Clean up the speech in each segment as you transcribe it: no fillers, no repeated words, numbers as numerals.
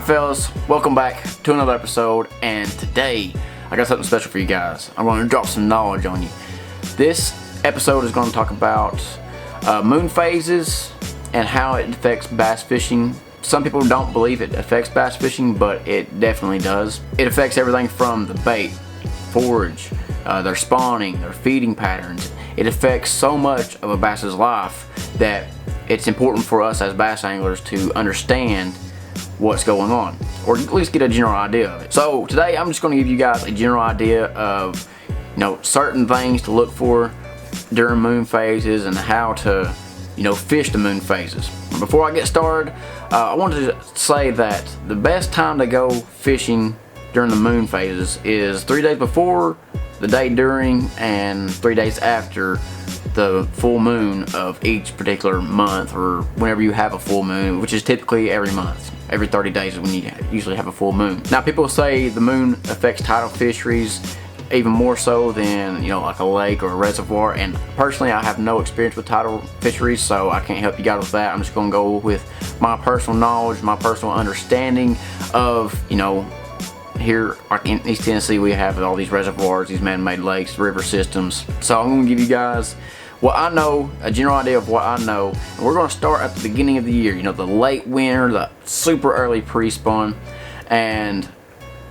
Alright fellas, welcome back to another episode, and today I got something special for you guys. I'm going to drop some knowledge on you. This episode is going to talk about moon phases and how it affects bass fishing. Some people don't believe it affects bass fishing, but it definitely does. It affects everything from the bait, forage, their spawning, their feeding patterns. It affects so much of a bass's life that it's important for us as bass anglers to understand what's going on, or at least get a general idea of it. So today I'm just going to give you guys a general idea of certain things to look for during moon phases and how to fish the moon phases. Before I get started, I wanted to say that the best time to go fishing during the moon phases is 3 days before, the day during, and 3 days after the full moon of each particular month, or whenever you have a full moon, which is typically every month. Every 30 days is when you usually have a full moon. Now people say the moon affects tidal fisheries even more so than like a lake or a reservoir, and personally I have no experience with tidal fisheries, so I can't help you guys with that. I'm just going to go with my personal knowledge, my personal understanding of here in East Tennessee we have all these reservoirs, these man-made lakes, river systems. So I'm going to give you guys what I know, a general idea of what I know, and we're going to start at the beginning of the year, the late winter, the super early pre-spawn, and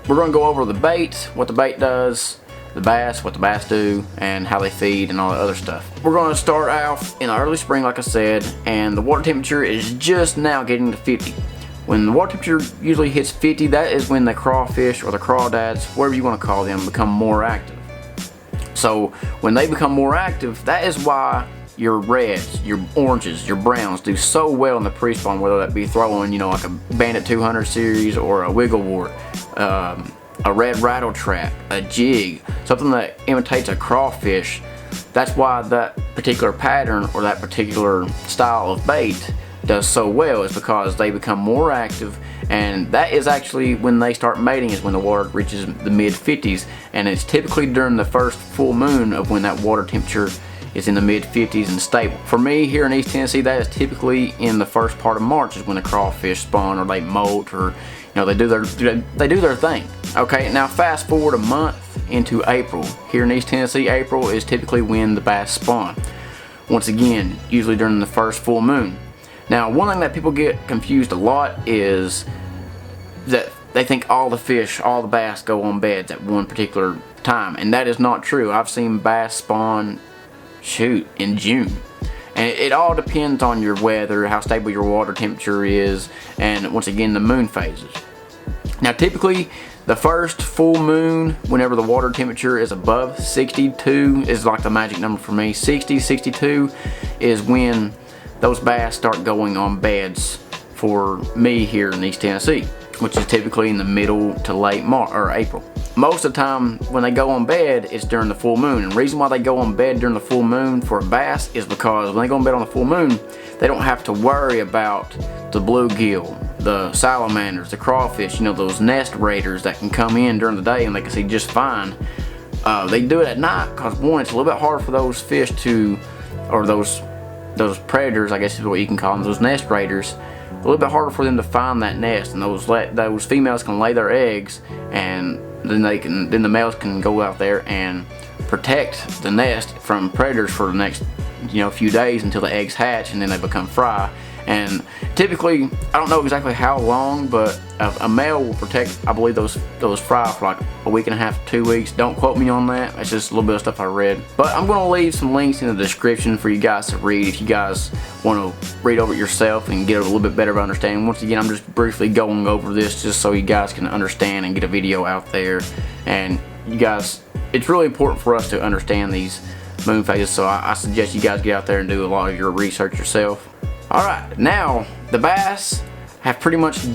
we're going to go over the bait, what the bait does, the bass, what the bass do, and how they feed, and all the other stuff. We're going to start out in the early spring, like I said, and the water temperature is just now getting to 50. When the water temperature usually hits 50, that is when the crawfish or the crawdads, whatever you want to call them, become more active. So when they become more active, that is why your reds, your oranges, your browns do so well in the pre-spawn, whether that be throwing like a Bandit 200 series or a wiggle wart, a red rattle trap, a jig, something that imitates a crawfish. That's why that particular pattern or that particular style of bait does so well, is because they become more active, and that is actually when they start mating, is when the water reaches the mid 50s, and it's typically during the first full moon of when that water temperature is in the mid 50s and stable. For me here in East Tennessee, that is typically in the first part of March is when the crawfish spawn, or they molt, or they do their thing. Okay, now fast forward a month into April. Here in East Tennessee, April is typically when the bass spawn. Once again, usually during the first full moon. Now, one thing that people get confused a lot is that they think all the fish, all the bass go on beds at one particular time, and that is not true. I've seen bass spawn, in June. And it all depends on your weather, how stable your water temperature is, and once again, the moon phases. Now, typically, the first full moon, whenever the water temperature is above 62, is like the magic number for me. 60, 62 is when those bass start going on beds for me here in East Tennessee, which is typically in the middle to late March or April. Most of the time when they go on bed, it's during the full moon. And the reason why they go on bed during the full moon for a bass is because when they go on bed on the full moon, they don't have to worry about the bluegill, the salamanders, the crawfish, those nest raiders that can come in during the day and they can see just fine. They do it at night because, one, it's a little bit harder for those fish to, or those predators, I guess is what you can call them, those nest raiders, a little bit harder for them to find that nest, and those females can lay their eggs, and then the males can go out there and protect the nest from predators for the next few days until the eggs hatch, and then they become fry. And typically, I don't know exactly how long, but a male will protect, I believe, those fry for like a week and a half, 2 weeks. Don't quote me on that. It's just a little bit of stuff I read. But I'm going to leave some links in the description for you guys to read if you guys want to read over it yourself and get a little bit better of understanding. Once again, I'm just briefly going over this just so you guys can understand and get a video out there. And you guys, it's really important for us to understand these moon phases, so I suggest you guys get out there and do a lot of your research yourself. Alright, now the bass have pretty much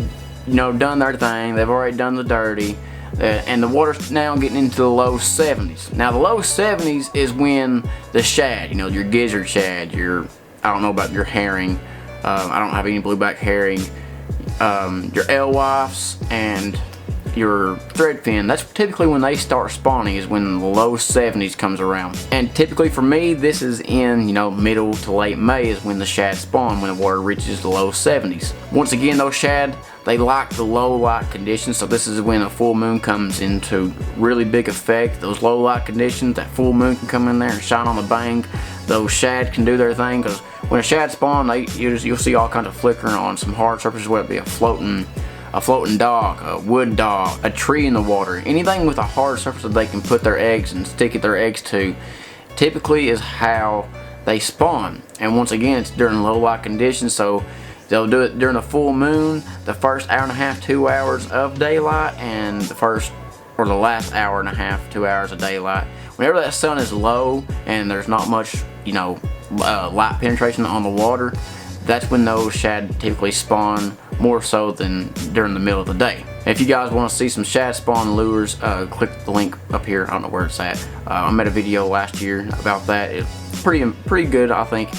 done their thing. They've already done the dirty, and the water's now getting into the low 70s. Now the low 70s is when the shad, your gizzard shad, I don't know about your herring, I don't have any blueback herring, your alewives and your thread fin, that's typically when they start spawning, is when the low 70s comes around. And typically for me, this is in, middle to late May is when the shad spawn, when the water reaches the low 70s. Once again, those shad, they like the low light conditions, so this is when a full moon comes into really big effect. Those low light conditions, that full moon can come in there and shine on the bank. Those shad can do their thing, because when a shad spawn, you'll see all kinds of flickering on some hard surfaces, whether it be a floating dock, a wood dock, a tree in the water. Anything with a hard surface that they can put their eggs and stick their eggs to, typically is how they spawn. And once again, it's during low light conditions, so they'll do it during a full moon, the first hour and a half, 2 hours of daylight, and the last hour and a half, 2 hours of daylight. Whenever that sun is low and there's not much, light penetration on the water, that's when those shad typically spawn more so than during the middle of the day. If you guys want to see some shad spawn lures, click the link up here. I don't know where it's at. I made a video last year about that. It's pretty good, I think.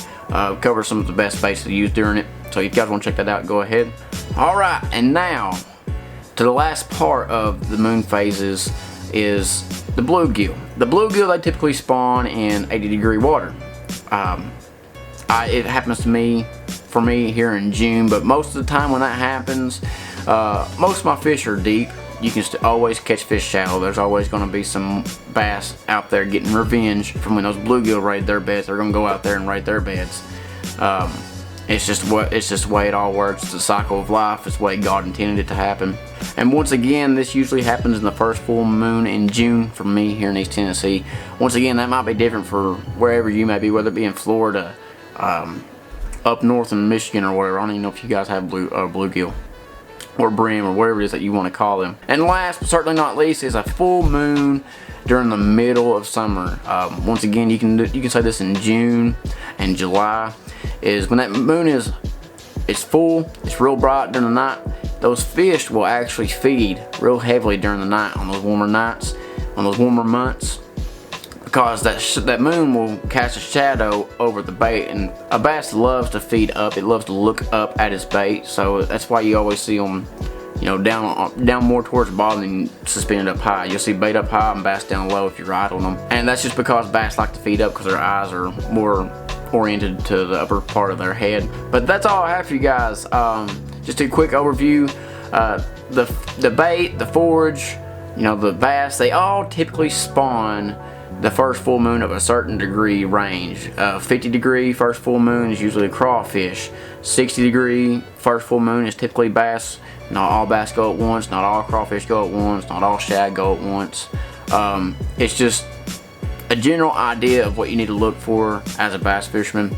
Covers some of the best baits to use during it. So if you guys want to check that out, go ahead. Alright, and now to the last part of the moon phases is the bluegill. The bluegill, they typically spawn in 80-degree water. It happens for me here in June, but most of the time when that happens, most of my fish are deep. You can always catch fish shallow. There's always going to be some bass out there getting revenge from when those bluegill raid their beds. They're going to go out there and raid their beds. It's just the way it all works. It's the cycle of life. It's the way God intended it to happen. And once again, this usually happens in the first full moon in June for me here in East Tennessee. Once again, that might be different for wherever you may be, whether it be in Florida, up north in Michigan or whatever. I don't even know if you guys have bluegill or brim or whatever it is that you want to call them. And last but certainly not least is a full moon during the middle of summer. Once again, you can say this in June and July, is when that moon it's full, it's real bright during the night. Those fish will actually feed real heavily during the night on those warmer nights, on those warmer months, because that moon will cast a shadow over the bait, and a bass loves to feed up. It loves to look up at its bait, so that's why you always see them, down more towards the bottom and suspended up high. You'll see bait up high and bass down low if you're idling them, and that's just because bass like to feed up because their eyes are more oriented to the upper part of their head. But that's all I have for you guys. Just a quick overview. The bait, the forage, the bass, they all typically spawn the first full moon of a certain degree range. 50 degree first full moon is usually crawfish. 60 degree first full moon is typically bass. Not all bass go at once, not all crawfish go at once, not all shad go at once. It's just a general idea of what you need to look for as a bass fisherman.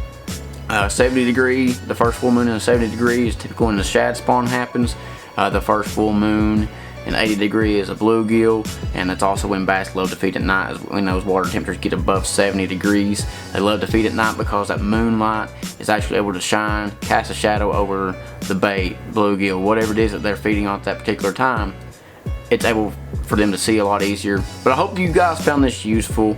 70 degree, the first full moon in 70 degrees is typically when the shad spawn happens. The first full moon in 80 degree is a bluegill, and that's also when bass love to feed at night, is when those water temperatures get above 70 degrees. They love to feed at night because that moonlight is actually able to shine, cast a shadow over the bait, bluegill, whatever it is that they're feeding on at that particular time. It's able for them to see a lot easier. But I hope you guys found this useful.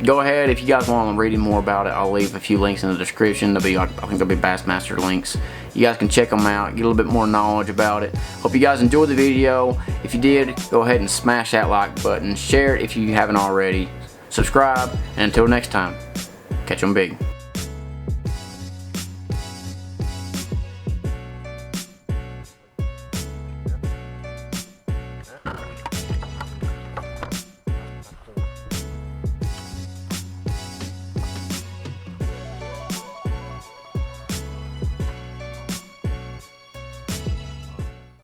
Go ahead, if you guys want to read more about it, I'll leave a few links in the description. I think there'll be Bassmaster links. You guys can check them out, get a little bit more knowledge about it. Hope you guys enjoyed the video. If you did, go ahead and smash that like button. Share it if you haven't already. Subscribe, and until next time, catch 'em big.